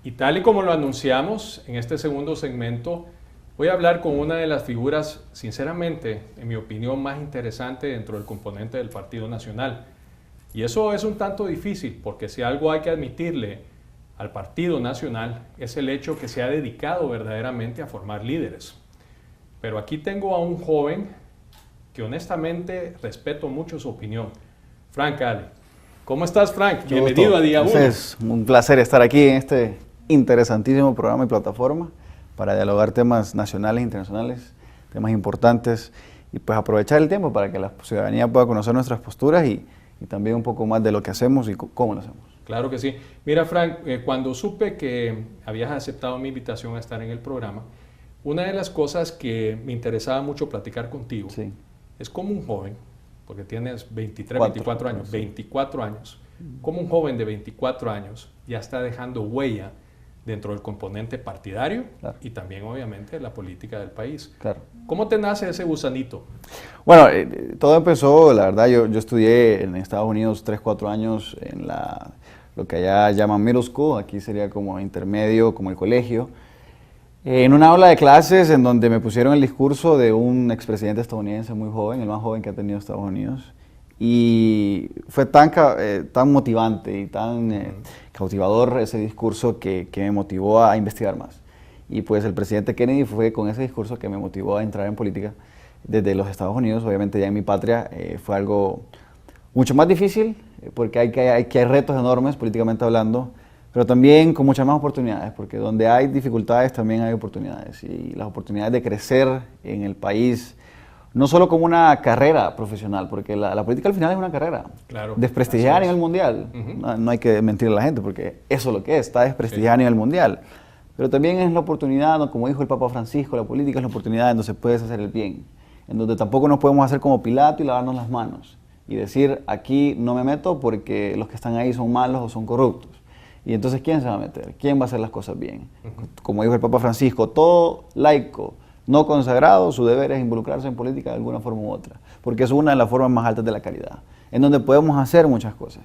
Y tal y como lo anunciamos en este segundo segmento, voy a hablar con una de las figuras, sinceramente, en mi opinión, más interesante dentro del componente del Partido Nacional. Y eso es un tanto difícil, porque si algo hay que admitirle al Partido Nacional es el hecho que se ha dedicado verdaderamente a formar líderes. Pero aquí tengo a un joven que honestamente respeto mucho su opinión, Frank Ali. ¿Cómo estás, Frank? Bienvenido a Día 1. Es un placer estar aquí en este interesantísimo programa y plataforma para dialogar temas nacionales e internacionales, temas importantes, y pues aprovechar el tiempo para que la ciudadanía pueda conocer nuestras posturas y también un poco más de lo que hacemos y cómo lo hacemos. Claro que sí. Mira, Frank, cuando supe que habías aceptado mi invitación a estar en el programa, una de las cosas que me interesaba mucho platicar contigo es como un joven, porque tienes 24 años, 24 años, como un joven de 24 años ya está dejando huella dentro del componente partidario y también obviamente la política del país. ¿Cómo te nace ese gusanito? Bueno, todo empezó, la verdad, yo estudié en Estados Unidos 3-4 años en lo que allá llaman middle school, aquí sería como intermedio, como el colegio, en una aula de clases en donde me pusieron el discurso de un expresidente estadounidense muy joven, el más joven que ha tenido Estados Unidos, y fue tan motivante y tan cautivador ese discurso que me motivó a investigar más. Y pues el presidente Kennedy fue con ese discurso que me motivó a entrar en política desde los Estados Unidos. Obviamente ya en mi patria fue algo mucho más difícil, porque hay retos enormes políticamente hablando, pero también con muchas más oportunidades, porque donde hay dificultades también hay oportunidades, y las oportunidades de crecer en el país, no solo como una carrera profesional, porque la política al final es una carrera, desprestigiada a nivel mundial. No hay que mentirle a la gente, porque eso es lo que es, está desprestigiada a nivel mundial. Pero también es la oportunidad, ¿no? Como dijo el Papa Francisco, la política es la oportunidad en donde se puede hacer el bien, en donde tampoco nos podemos hacer como Pilato y lavarnos las manos y decir, aquí no me meto porque los que están ahí son malos o son corruptos. Y entonces, ¿quién se va a meter? ¿Quién va a hacer las cosas bien? Como dijo el Papa Francisco, todo laico no consagrado, su deber es involucrarse en política de alguna forma u otra, porque es una de las formas más altas de la caridad, en donde podemos hacer muchas cosas.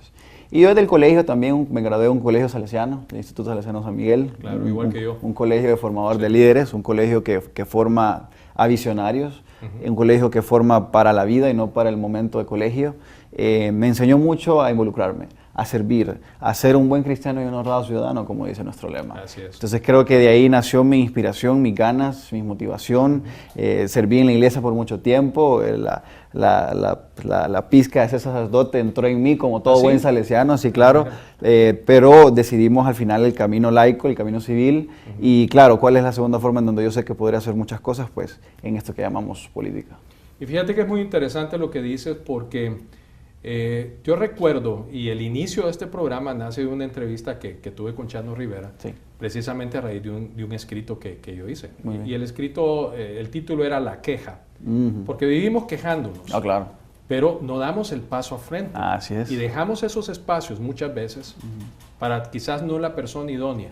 Y yo desde el colegio también me gradué de un colegio salesiano, el Instituto Salesiano San Miguel. Claro, igual que yo. Un colegio de formador de líderes, un colegio que forma a visionarios, un colegio que forma para la vida y no para el momento de colegio. Me enseñó mucho a involucrarme, a servir, a ser un buen cristiano y un honrado ciudadano, como dice nuestro lema. Así es. Entonces creo que de ahí nació mi inspiración, mis ganas, mi motivación. Serví en la iglesia por mucho tiempo, la pizca de ser sacerdote entró en mí como todo buen salesiano, sí, claro, pero decidimos al final el camino laico, el camino civil, y claro, ¿cuál es la segunda forma en donde yo sé que podría hacer muchas cosas? Pues en esto que llamamos política. Y fíjate que es muy interesante lo que dices, porque yo recuerdo, y el inicio de este programa nace de una entrevista que tuve con Chano Rivera, precisamente a raíz de un escrito que yo hice. Y el escrito, el título era La queja, porque vivimos quejándonos, pero no damos el paso a frente. Así es. Y dejamos esos espacios muchas veces para quizás no la persona idónea.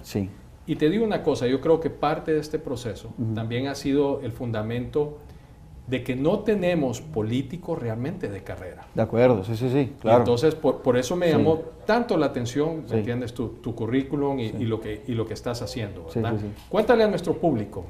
Y te digo una cosa, yo creo que parte de este proceso también ha sido el fundamento de que no tenemos políticos realmente de carrera. De acuerdo, sí, claro. Y entonces, por eso me llamó tanto la atención, ¿me entiendes? Tu currículum y lo que estás haciendo, ¿verdad? Cuéntale a nuestro público,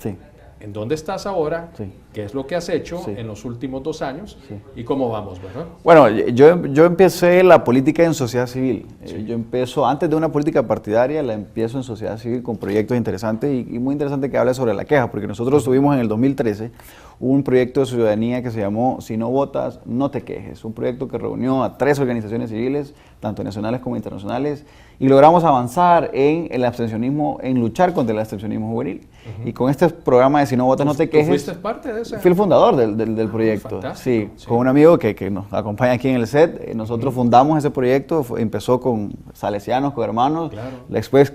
¿en dónde estás ahora? ¿Qué es lo que has hecho en los últimos 2 años? ¿Y cómo vamos, verdad? Bueno, yo empecé la política en sociedad civil. Yo empiezo, antes de una política partidaria, la empiezo en sociedad civil con proyectos interesantes, y muy interesante que hable sobre la queja, porque nosotros tuvimos en el 2013 un proyecto de ciudadanía que se llamó Si no votas, no te quejes. Un proyecto que reunió a 3 organizaciones civiles, tanto nacionales como internacionales, y logramos avanzar en el abstencionismo, en luchar contra el abstencionismo juvenil. Y con este programa de Si no votas, no te quejes. ¿Fuiste parte de ese? Fui el fundador del proyecto. Sí, con un amigo que nos acompaña aquí en el set. Nosotros fundamos ese proyecto, empezó con salesianos, con hermanos. Después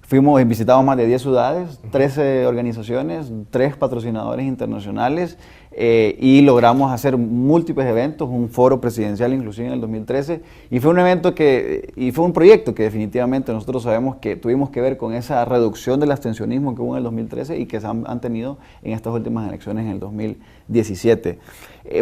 fuimos y visitamos más de 10 ciudades, 13 organizaciones, 3 patrocinadores internacionales, y logramos hacer múltiples eventos, un foro presidencial inclusive en el 2013, y fue un proyecto que definitivamente nosotros sabemos que tuvimos que ver con esa reducción del abstencionismo que hubo en el 2013 y que se han tenido en estas últimas elecciones en el 2017.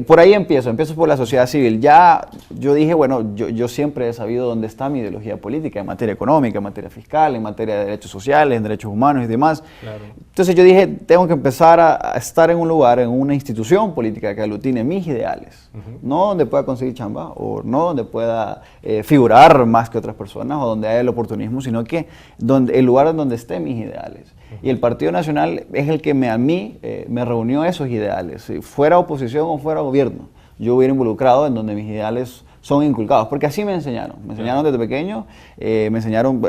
Por ahí empiezo por la sociedad civil. Ya yo dije, bueno, yo siempre he sabido dónde está mi ideología política en materia económica, en materia fiscal, en materia de derechos sociales, en derechos humanos y demás. Claro. Entonces yo dije, tengo que empezar a estar en un lugar, en una institución política que aglutine mis ideales, no donde pueda conseguir chamba o no donde pueda figurar más que otras personas o donde haya el oportunismo, sino que el lugar en donde estén mis ideales. Y el Partido Nacional es el que a mí me reunió esos ideales, fuera oposición o fuera gobierno. Yo hubiera involucrado en donde mis ideales son inculcados, porque así me enseñaron desde pequeño, me enseñaron,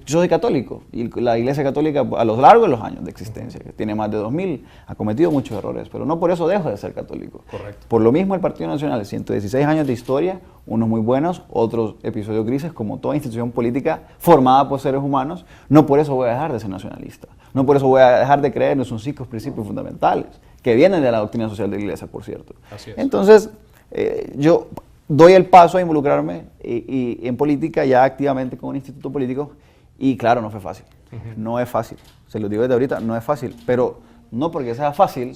yo soy católico, y la Iglesia Católica a lo largo de los años de existencia, que tiene más de 2000, ha cometido muchos errores, pero no por eso dejo de ser católico. Correcto. Por lo mismo el Partido Nacional, 116 años de historia, unos muy buenos, otros episodios grises, como toda institución política formada por seres humanos, no por eso voy a dejar de ser nacionalista, no por eso voy a dejar de creer en esos 5 principios fundamentales, que vienen de la doctrina social de la Iglesia, por cierto. Así es. Entonces, yo doy el paso a involucrarme y en política ya activamente con un instituto político y claro, no fue fácil, no es fácil, se lo digo desde ahorita, no es fácil, pero no porque sea fácil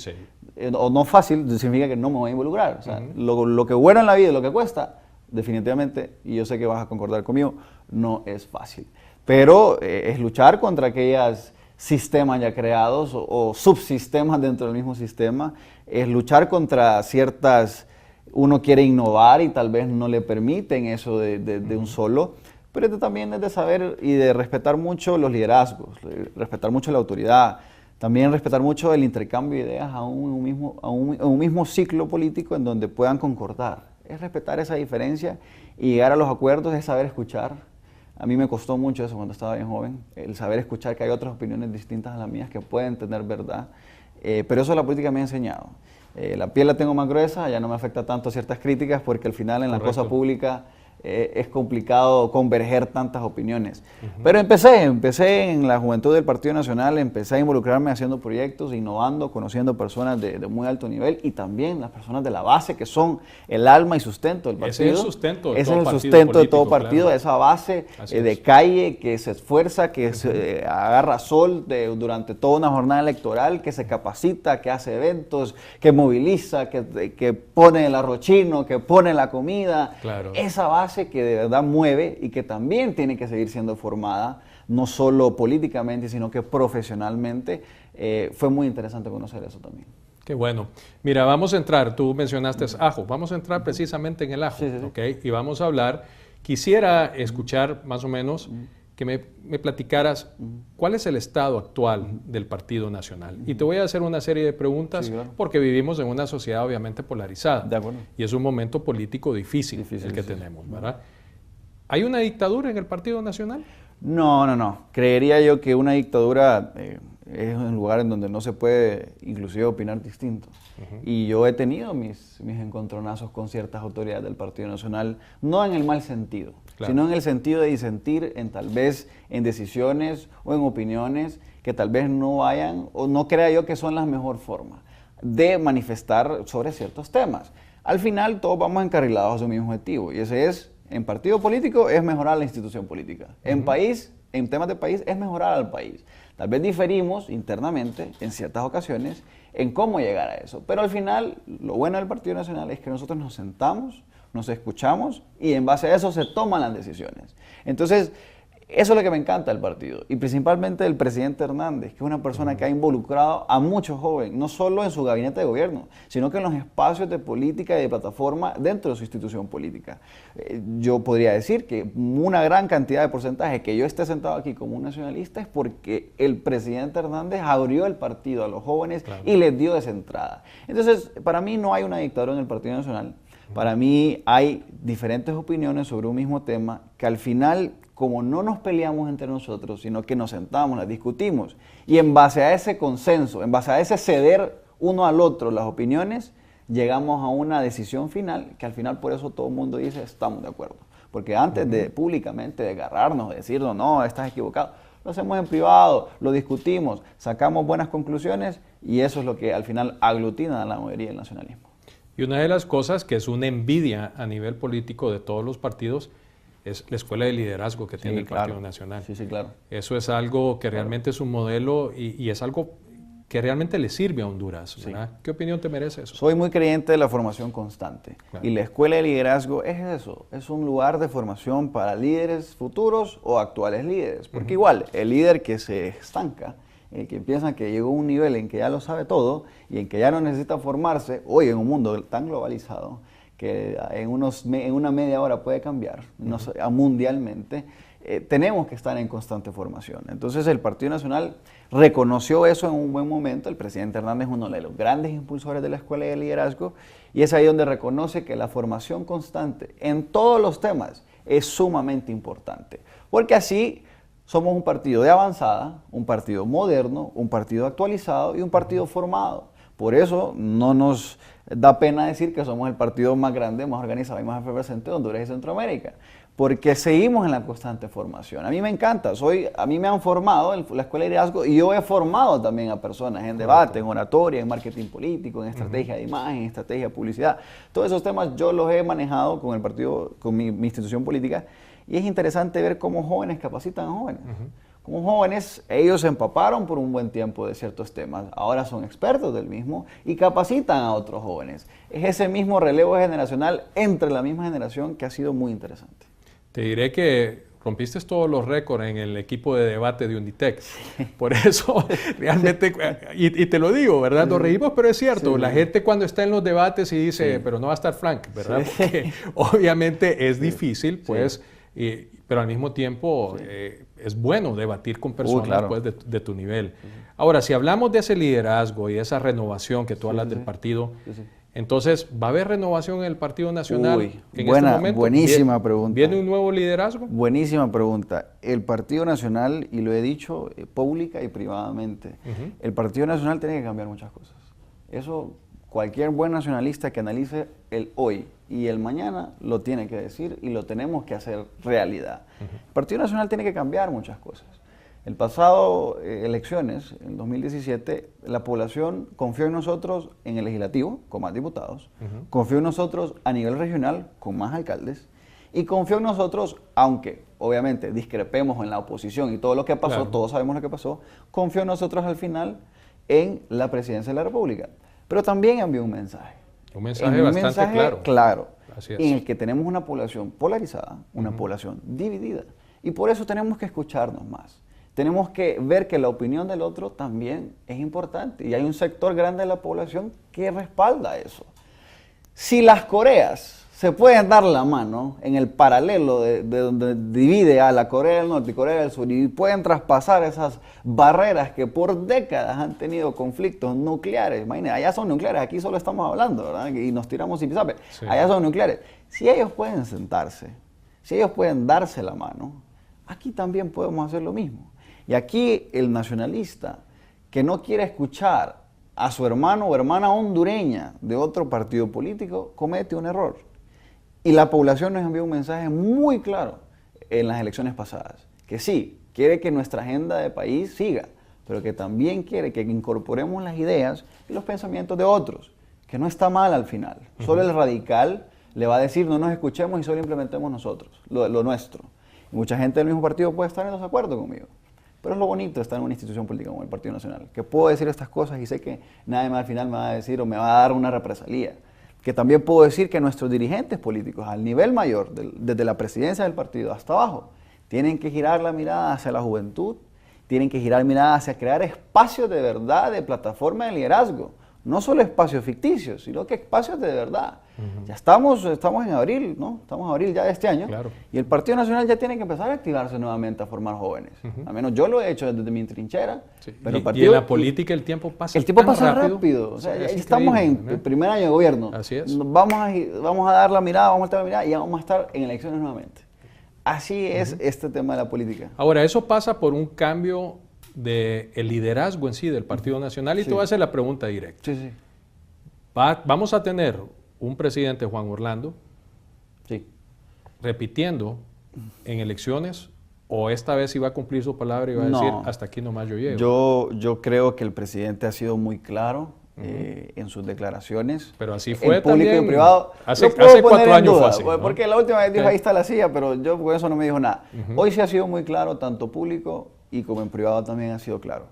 o no fácil significa que no me voy a involucrar, o sea, lo que bueno en la vida y lo que cuesta, definitivamente, y yo sé que vas a concordar conmigo, no es fácil, pero es luchar contra aquellos sistemas ya creados o subsistemas dentro del mismo sistema, es luchar contra uno quiere innovar y tal vez no le permiten eso de un solo, pero esto también es de saber y de respetar mucho los liderazgos, respetar mucho la autoridad, también respetar mucho el intercambio de ideas a un mismo ciclo político en donde puedan concordar. Es respetar esa diferencia y llegar a los acuerdos, es saber escuchar. A mí me costó mucho eso cuando estaba bien joven, el saber escuchar que hay otras opiniones distintas a las mías que pueden tener verdad, pero eso la política me ha enseñado. La piel la tengo más gruesa, ya no me afecta tanto ciertas críticas porque al final en la cosa pública es complicado converger tantas opiniones. Pero empecé en la juventud del Partido Nacional, empecé a involucrarme haciendo proyectos, innovando, conociendo personas de muy alto nivel y también las personas de la base que son el alma y sustento del partido. Ese es el sustento de Ese todo es el partido sustento de político, todo partido, claro. esa base de calle que se esfuerza, que se agarra sol durante toda una jornada electoral, que se capacita, que hace eventos, que moviliza, que pone el arrochino, que pone la comida. Claro. Esa base que de verdad mueve y que también tiene que seguir siendo formada, no solo políticamente, sino que profesionalmente. Fue muy interesante conocer eso también. Qué bueno. Mira, vamos a entrar, tú mencionaste ajo, vamos a entrar precisamente en el ajo, Sí. ¿ok? Y vamos a hablar, quisiera escuchar más o menos que me platicaras cuál es el estado actual del Partido Nacional. Y te voy a hacer una serie de preguntas porque vivimos en una sociedad obviamente polarizada. De acuerdo. Y es un momento político difícil el que tenemos, ¿verdad? ¿Hay una dictadura en el Partido Nacional? No. Creería yo que una dictadura es un lugar en donde no se puede inclusive opinar distinto. Y yo he tenido mis encontronazos con ciertas autoridades del Partido Nacional, no en el mal sentido, sino en el sentido de disentir tal vez en decisiones o en opiniones que tal vez no vayan o no crea yo que son la mejor forma de manifestar sobre ciertos temas. Al final todos vamos encarrilados a su mismo objetivo y ese es, en partido político, es mejorar la institución política. En país, en temas de país, es mejorar al país. Tal vez diferimos internamente, en ciertas ocasiones, en cómo llegar a eso. Pero al final, lo bueno del Partido Nacional es que nosotros nos sentamos, nos escuchamos y en base a eso se toman las decisiones. Entonces, eso es lo que me encanta del partido y principalmente del presidente Hernández, que es una persona que ha involucrado a muchos jóvenes, no solo en su gabinete de gobierno, sino que en los espacios de política y de plataforma dentro de su institución política. Yo podría decir que una gran cantidad de porcentaje que yo esté sentado aquí como un nacionalista es porque el presidente Hernández abrió el partido a los jóvenes y les dio esa entrada. Entonces, para mí no hay una dictadura en el Partido Nacional. Para mí hay diferentes opiniones sobre un mismo tema que al final, como no nos peleamos entre nosotros, sino que nos sentamos, las discutimos y en base a ese consenso, en base a ese ceder uno al otro las opiniones, llegamos a una decisión final que al final por eso todo el mundo dice estamos de acuerdo. Porque antes de públicamente de agarrarnos, de decirnos no, estás equivocado, lo hacemos en privado, lo discutimos, sacamos buenas conclusiones y eso es lo que al final aglutina a la mayoría del nacionalismo. Y una de las cosas que es una envidia a nivel político de todos los partidos es la escuela de liderazgo que tiene el Partido Nacional. Sí, claro. Eso es algo que realmente es un modelo y es algo que realmente le sirve a Honduras, ¿verdad? ¿Qué opinión te merece eso? Soy muy creyente de la formación constante. Claro. Y la escuela de liderazgo es eso, es un lugar de formación para líderes futuros o actuales líderes. Porque igual, el líder que se estanca, el que piensa que llegó a un nivel en que ya lo sabe todo y en que ya no necesita formarse, hoy en un mundo tan globalizado, que en una media hora puede cambiar mundialmente, tenemos que estar en constante formación. Entonces el Partido Nacional reconoció eso en un buen momento. El presidente Hernández es uno de los grandes impulsores de la escuela de liderazgo y es ahí donde reconoce que la formación constante en todos los temas es sumamente importante, porque así somos un partido de avanzada, un partido moderno, un partido actualizado y un partido formado. Por eso no nos da pena decir que somos el partido más grande, más organizado y más efervescente de Honduras y Centroamérica, porque seguimos en la constante formación. A mí me encanta, a mí me han formado en la escuela de liderazgo y yo he formado también a personas en debate, en oratoria, en marketing político, en estrategia de imagen, en estrategia de publicidad. Todos esos temas yo los he manejado con el partido, con mi institución política, y es interesante ver cómo jóvenes capacitan a jóvenes. Como jóvenes, ellos se empaparon por un buen tiempo de ciertos temas, ahora son expertos del mismo y capacitan a otros jóvenes. Es ese mismo relevo generacional entre la misma generación que ha sido muy interesante. Te diré que rompiste todos los récords en el equipo de debate de Unditec. Por eso, realmente, y te lo digo, ¿verdad? Nos reímos, pero es cierto. La gente cuando está en los debates y dice, pero no va a estar Frank, ¿verdad? Porque obviamente es difícil, pues, pero al mismo tiempo es bueno debatir con personas pues, de tu nivel. Ahora, si hablamos de ese liderazgo y de esa renovación que tú hablas del partido, entonces, ¿va a haber renovación en el Partido Nacional en este momento? Buenísima pregunta. ¿Viene un nuevo liderazgo? Buenísima pregunta. El Partido Nacional, y lo he dicho pública y privadamente, el Partido Nacional tiene que cambiar muchas cosas. Eso cualquier buen nacionalista que analice el hoy y el mañana lo tiene que decir y lo tenemos que hacer realidad. El Partido Nacional tiene que cambiar muchas cosas. El pasado elecciones, en 2017, la población confió en nosotros en el legislativo, con más diputados, confió en nosotros a nivel regional, con más alcaldes, y confió en nosotros, aunque obviamente discrepemos en la oposición y todo lo que pasó, todos sabemos lo que pasó, confió en nosotros al final en la presidencia de la República. Pero también envió un mensaje. Un mensaje bastante claro. En el que tenemos una población polarizada, una población dividida, y por eso tenemos que escucharnos más. Tenemos que ver que la opinión del otro también es importante y hay un sector grande de la población que respalda eso. Si las Coreas se pueden dar la mano en el paralelo de donde divide a la Corea del Norte y Corea del Sur y pueden traspasar esas barreras que por décadas han tenido conflictos nucleares, imagínense, allá son nucleares, aquí solo estamos hablando, ¿verdad? Y nos tiramos sin pisape, allá son nucleares. Si ellos pueden sentarse, si ellos pueden darse la mano, aquí también podemos hacer lo mismo. Y aquí el nacionalista que no quiere escuchar a su hermano o hermana hondureña de otro partido político comete un error. Y la población nos envió un mensaje muy claro en las elecciones pasadas, que sí, quiere que nuestra agenda de país siga, pero que también quiere que incorporemos las ideas y los pensamientos de otros, que no está mal al final. Solo el radical le va a decir no nos escuchemos y solo implementemos nosotros, lo nuestro. Y mucha gente del mismo partido puede estar en desacuerdo conmigo. Pero es lo bonito de estar en una institución política como el Partido Nacional, que puedo decir estas cosas y sé que nadie más al final me va a decir o me va a dar una represalia. Que también puedo decir que nuestros dirigentes políticos, al nivel mayor, desde la presidencia del partido hasta abajo, tienen que girar la mirada hacia la juventud, tienen que girar la mirada hacia crear espacios de verdad, de plataforma de liderazgo. No solo espacios ficticios, sino que espacios de verdad. Ya estamos en abril, ¿no? Estamos en abril ya de este año. Y el Partido Nacional ya tiene que empezar a activarse nuevamente a formar jóvenes. Al menos yo lo he hecho desde mi trinchera. Pero y en la política el tiempo pasa rápido. O sea, ya estamos en el primer año de gobierno. Así es. Vamos a dar la mirada, vamos a dar la mirada y ya vamos a estar en elecciones nuevamente. Así es este tema de la política. Ahora, eso pasa por un cambio del liderazgo en sí del Partido Nacional y te voy a hacer la pregunta directa. Vamos a tener un presidente, Juan Orlando, repitiendo en elecciones ¿O esta vez iba a cumplir su palabra y va a decir, hasta aquí nomás yo llego? Yo creo que el presidente ha sido muy claro en sus declaraciones. Pero así fue en público también. y en privado. Hace 4 años fue así, ¿no? Porque la última vez dijo, ahí está la silla, pero yo por eso no me dijo nada. Hoy sí ha sido muy claro, tanto público y como en privado también ha sido claro,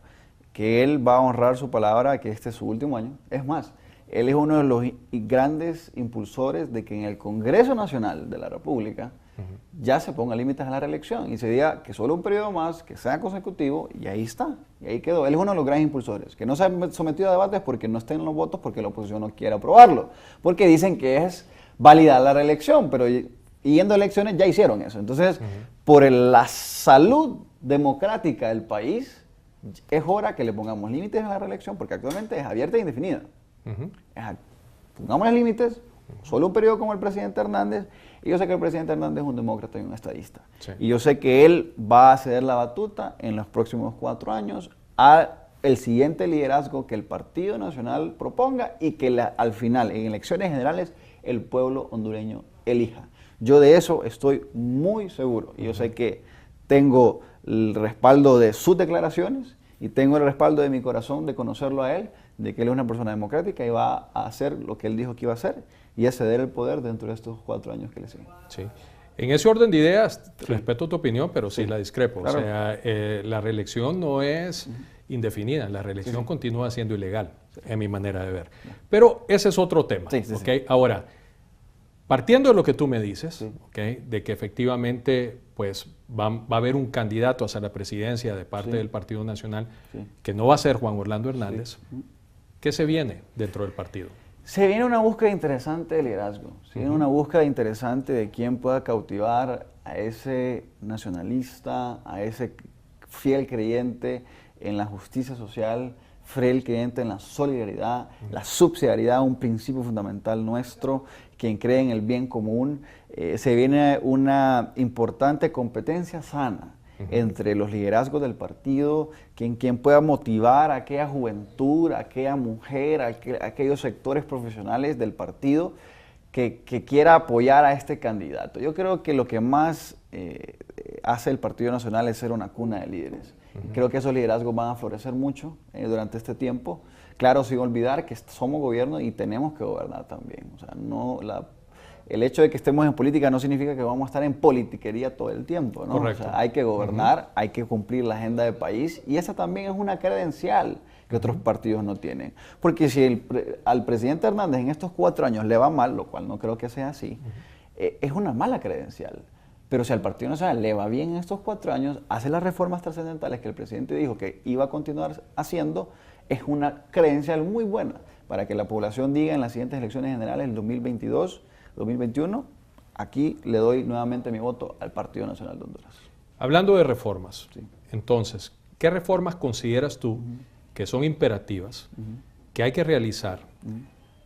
que él va a honrar su palabra, que este es su último año. Es más, él es uno de los grandes impulsores de que en el Congreso Nacional de la República ya se ponga límites a la reelección y se diga que solo un periodo más, que sea consecutivo, y ahí está, y ahí quedó. Él es uno de los grandes impulsores, que no se ha sometido a debates porque no estén los votos, porque la oposición no quiere aprobarlo, porque dicen que es validar la reelección, pero yendo a elecciones ya hicieron eso. Entonces, por la salud democrática del país, es hora que le pongamos límites a la reelección, porque actualmente es abierta e indefinida. Pongamos límites, solo un periodo como el presidente Hernández, y yo sé que el presidente Hernández es un demócrata y un estadista. Sí. Y yo sé que él va a ceder la batuta en los próximos 4 años al siguiente liderazgo que el Partido Nacional proponga y que al final, en elecciones generales, el pueblo hondureño elija. Yo de eso estoy muy seguro. Y yo sé que tengo el respaldo de sus declaraciones y tengo el respaldo de mi corazón de conocerlo a él, de que él es una persona democrática y va a hacer lo que él dijo que iba a hacer y a ceder el poder dentro de estos 4 años que le siguen. Sí. En ese orden de ideas, respeto tu opinión, pero sí la discrepo. Claro. O sea, la reelección no es indefinida, la reelección continúa siendo ilegal, en mi manera de ver. Pero ese es otro tema. ¿Okay? Ahora, partiendo de lo que tú me dices, ¿okay? De que efectivamente pues, va a haber un candidato hacia la presidencia de parte del Partido Nacional, que no va a ser Juan Orlando Hernández, ¿qué se viene dentro del partido? Se viene una búsqueda interesante de liderazgo, se viene una búsqueda interesante de quién pueda cautivar a ese nacionalista, a ese fiel creyente en la justicia social, fiel creyente en la solidaridad, la subsidiariedad, un principio fundamental nuestro, quien cree en el bien común. Se viene una importante competencia sana entre los liderazgos del partido, quien pueda motivar a aquella juventud, a aquella mujer, a aquellos sectores profesionales del partido que quiera apoyar a este candidato. Yo creo que lo que más hace el Partido Nacional es ser una cuna de líderes. Creo que esos liderazgos van a florecer mucho durante este tiempo. Claro, sin olvidar que somos gobierno y tenemos que gobernar también. O sea, el hecho de que estemos en política no significa que vamos a estar en politiquería todo el tiempo, ¿no? Correcto. O sea, hay que gobernar, hay que cumplir la agenda del país y esa también es una credencial que otros partidos no tienen. Porque si al presidente Hernández en estos 4 años le va mal, lo cual no creo que sea así, es una mala credencial. Pero si al Partido Nacional le va bien en estos 4 años, hace las reformas trascendentales que el presidente dijo que iba a continuar haciendo, es una credencial muy buena para que la población diga en las siguientes elecciones generales, el 2022, 2021, aquí le doy nuevamente mi voto al Partido Nacional de Honduras. Hablando de reformas, entonces, ¿qué reformas consideras tú que son imperativas, que hay que realizar?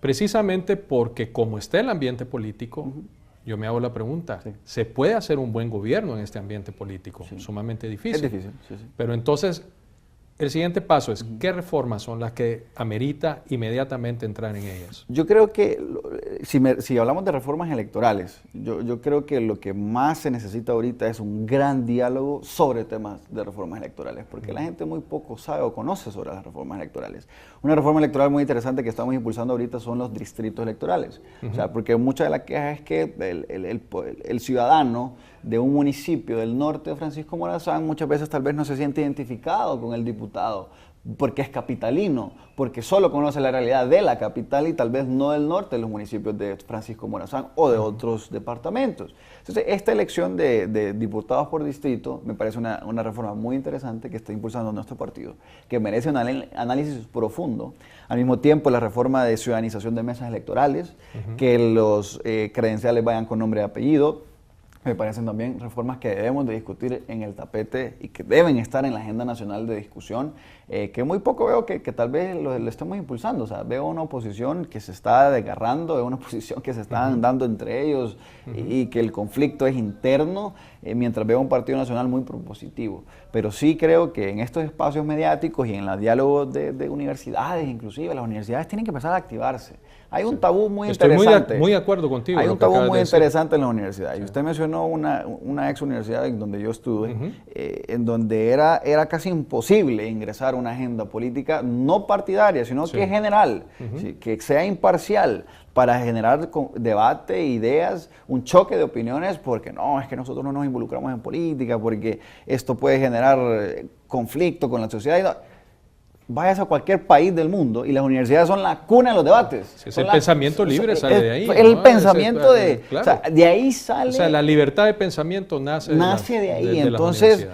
Precisamente porque como está el ambiente político, yo me hago la pregunta, ¿se puede hacer un buen gobierno en este ambiente político? Sumamente difícil. Es difícil, Pero entonces, el siguiente paso es, ¿qué reformas son las que amerita inmediatamente entrar en ellas? Yo creo que, si hablamos de reformas electorales, yo creo que lo que más se necesita ahorita es un gran diálogo sobre temas de reformas electorales, porque la gente muy poco sabe o conoce sobre las reformas electorales. Una reforma electoral muy interesante que estamos impulsando ahorita son los distritos electorales. O sea, porque mucha de la queja es que el ciudadano de un municipio del norte de Francisco Morazán muchas veces tal vez no se siente identificado con el diputado porque es capitalino, porque solo conoce la realidad de la capital y tal vez no del norte de los municipios de Francisco Morazán o de otros departamentos. Entonces, esta elección de diputados por distrito me parece una reforma muy interesante que está impulsando nuestro partido, que merece un análisis profundo. Al mismo tiempo, la reforma de ciudadanización de mesas electorales, que los credenciales vayan con nombre y apellido. Me parecen también reformas que debemos de discutir en el tapete y que deben estar en la agenda nacional de discusión, que muy poco veo que tal vez lo estemos impulsando. O sea, veo una oposición que se está desgarrando, veo una oposición que se está dando entre ellos y que el conflicto es interno, mientras veo un Partido Nacional muy propositivo. Pero sí creo que en estos espacios mediáticos y en los diálogos de universidades, inclusive, las universidades tienen que empezar a activarse. Hay un tabú muy Estoy interesante. muy de acuerdo contigo. Hay un tabú muy interesante en la universidad. Y usted mencionó una ex universidad en donde yo estuve, en donde era casi imposible ingresar a una agenda política no partidaria, sino que general, que sea imparcial, para generar debate, ideas, un choque de opiniones, porque no, es que nosotros no nos involucramos en política, porque esto puede generar conflicto con la sociedad. Y no. Vayas a cualquier país del mundo y las universidades son la cuna de los debates. Sí, ese pensamiento libre sale de ahí. El pensamiento claro. O sea, de ahí sale... O sea, la libertad de pensamiento nace de ahí. Entonces,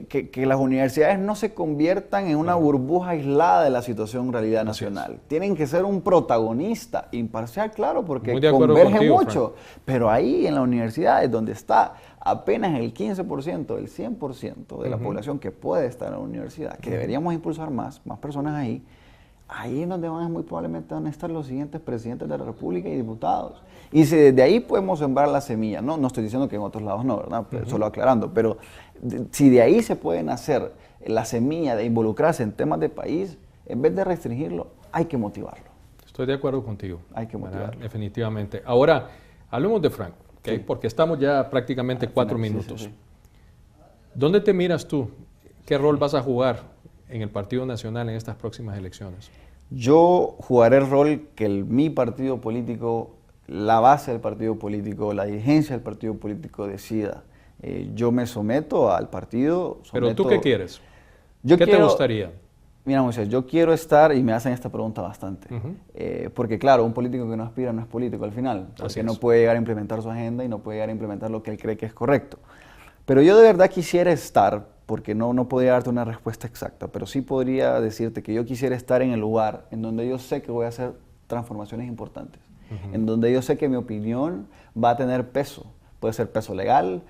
que las universidades no se conviertan en una burbuja aislada de la situación realidad nacional. Tienen que ser un protagonista imparcial, claro, porque convergen mucho. Frank. Pero ahí en la universidad es donde está apenas el 15% del 100% de la población que puede estar en la universidad, que deberíamos impulsar más personas ahí es donde muy probablemente van a estar los siguientes presidentes de la República y diputados. Y si desde ahí podemos sembrar la semilla, no estoy diciendo que en otros lados no, ¿verdad? Solo aclarando, pero si de ahí se pueden hacer la semilla de involucrarse en temas de país, en vez de restringirlo, hay que motivarlo. Estoy de acuerdo contigo. Hay que motivarlo. Definitivamente. Ahora, hablemos de Frank. Okay, porque estamos ya prácticamente 4 minutos. Sí. ¿Dónde te miras tú? ¿Qué rol vas a jugar en el Partido Nacional en estas próximas elecciones? Yo jugaré el rol que mi partido político, la base del partido político, la dirigencia del partido político decida. Yo me someto al partido. ¿Pero tú qué quieres? ¿Qué te gustaría? Mira, Moisés, yo quiero estar, y me hacen esta pregunta bastante, porque claro, un político que no aspira no es político al final, porque no puede llegar a implementar su agenda y no puede llegar a implementar lo que él cree que es correcto. Pero yo de verdad quisiera estar, porque no podría darte una respuesta exacta, pero sí podría decirte que yo quisiera estar en el lugar en donde yo sé que voy a hacer transformaciones importantes, en donde yo sé que mi opinión va a tener peso. Puede ser peso legal,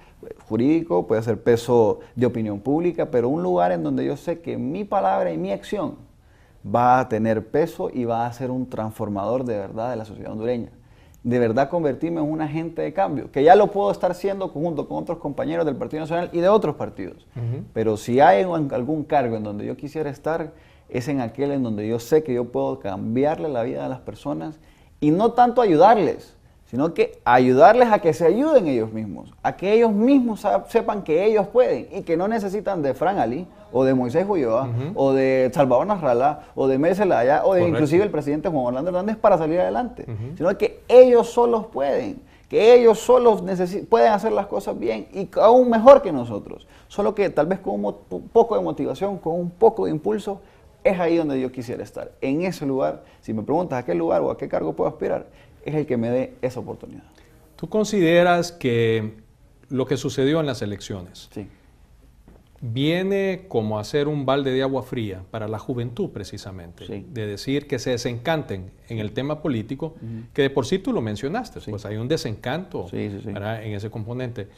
jurídico, puede ser peso de opinión pública, pero un lugar en donde yo sé que mi palabra y mi acción va a tener peso y va a ser un transformador de verdad de la sociedad hondureña. De verdad convertirme en un agente de cambio, que ya lo puedo estar siendo junto con otros compañeros del Partido Nacional y de otros partidos. Pero si hay algún cargo en donde yo quisiera estar, es en aquel en donde yo sé que yo puedo cambiarle la vida a las personas y no tanto ayudarles, sino que ayudarles a que se ayuden ellos mismos, a que ellos mismos sepan que ellos pueden y que no necesitan de Fran Ali, o de Moisés Ulloa, o de Salvador Nasralla, o de Mel Zelaya, o de inclusive el presidente Juan Orlando Hernández para salir adelante, sino que ellos solos pueden, que ellos solos pueden hacer las cosas bien y aún mejor que nosotros, solo que tal vez con un poco de motivación, con un poco de impulso, es ahí donde yo quisiera estar, en ese lugar. Si me preguntas a qué lugar o a qué cargo puedo aspirar, es el que me dé esa oportunidad. ¿Tú consideras que lo que sucedió en las elecciones viene como a ser un balde de agua fría para la juventud precisamente? De decir que se desencanten en el tema político, que de por sí tú lo mencionaste, pues hay un desencanto en ese componente.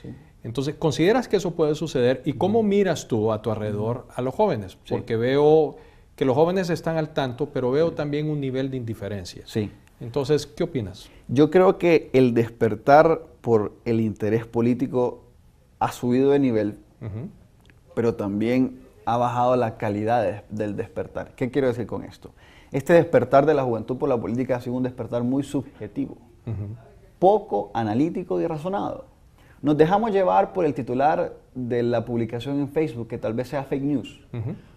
Entonces, ¿consideras que eso puede suceder? ¿Y cómo miras tú a tu alrededor a los jóvenes? Porque veo que los jóvenes están al tanto, pero veo también un nivel de indiferencia. Entonces, ¿qué opinas? Yo creo que el despertar por el interés político ha subido de nivel, pero también ha bajado la calidad del despertar. ¿Qué quiero decir con esto? Este despertar de la juventud por la política ha sido un despertar muy subjetivo, poco analítico y razonado. Nos dejamos llevar por el titular de la publicación en Facebook, que tal vez sea fake news.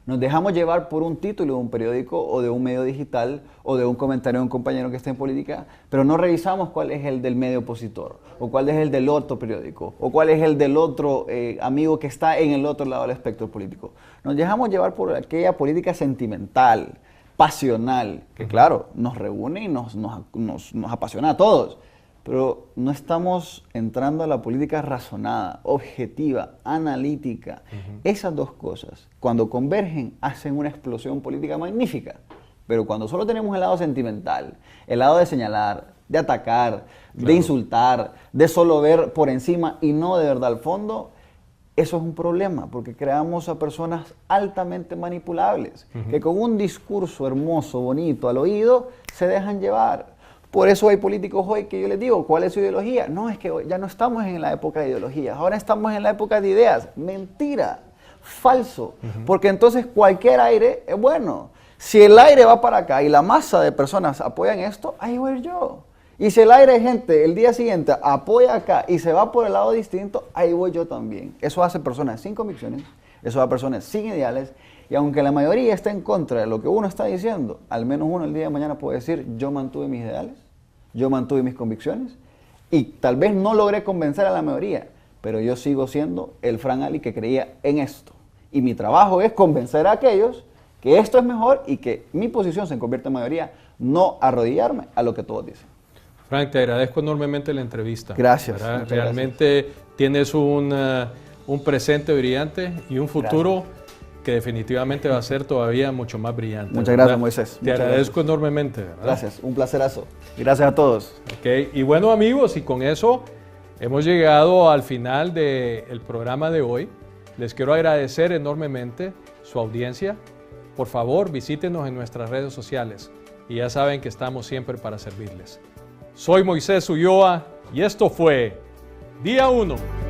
Nos dejamos llevar por un título de un periódico o de un medio digital o de un comentario de un compañero que está en política, pero no revisamos cuál es el del medio opositor, o cuál es el del otro periódico, o cuál es el del otro amigo que está en el otro lado del espectro político. Nos dejamos llevar por aquella política sentimental, pasional, que claro, nos reúne y nos apasiona a todos. Pero no estamos entrando a la política razonada, objetiva, analítica. Esas dos cosas, cuando convergen, hacen una explosión política magnífica. Pero cuando solo tenemos el lado sentimental, el lado de señalar, de atacar, de insultar, de solo ver por encima y no de verdad al fondo, eso es un problema, porque creamos a personas altamente manipulables, que con un discurso hermoso, bonito, al oído, se dejan llevar. Por eso hay políticos hoy que yo les digo, ¿cuál es su ideología? No, es que hoy ya no estamos en la época de ideologías, ahora estamos en la época de ideas. Mentira, falso, porque entonces cualquier aire es bueno. Si el aire va para acá y la masa de personas apoyan esto, ahí voy yo. Y si el aire de gente el día siguiente apoya acá y se va por el lado distinto, ahí voy yo también. Eso hace personas sin convicciones, eso hace personas sin ideales, y aunque la mayoría está en contra de lo que uno está diciendo, al menos uno el día de mañana puede decir, yo mantuve mis ideales, yo mantuve mis convicciones, y tal vez no logré convencer a la mayoría, pero yo sigo siendo el Fran Ali que creía en esto. Y mi trabajo es convencer a aquellos que esto es mejor y que mi posición se convierta en mayoría, no arrodillarme a lo que todos dicen. Frank, te agradezco enormemente la entrevista. Gracias. Realmente tienes un presente brillante y un futuro que definitivamente va a ser todavía mucho más brillante. Muchas gracias, Moisés. Te agradezco enormemente. ¿verdad? Gracias, un placerazo. Gracias a todos. Okay. Y bueno, amigos, y con eso hemos llegado al final del programa de hoy. Les quiero agradecer enormemente su audiencia. Por favor, visítenos en nuestras redes sociales y ya saben que estamos siempre para servirles. Soy Moisés Ulloa y esto fue Día 1.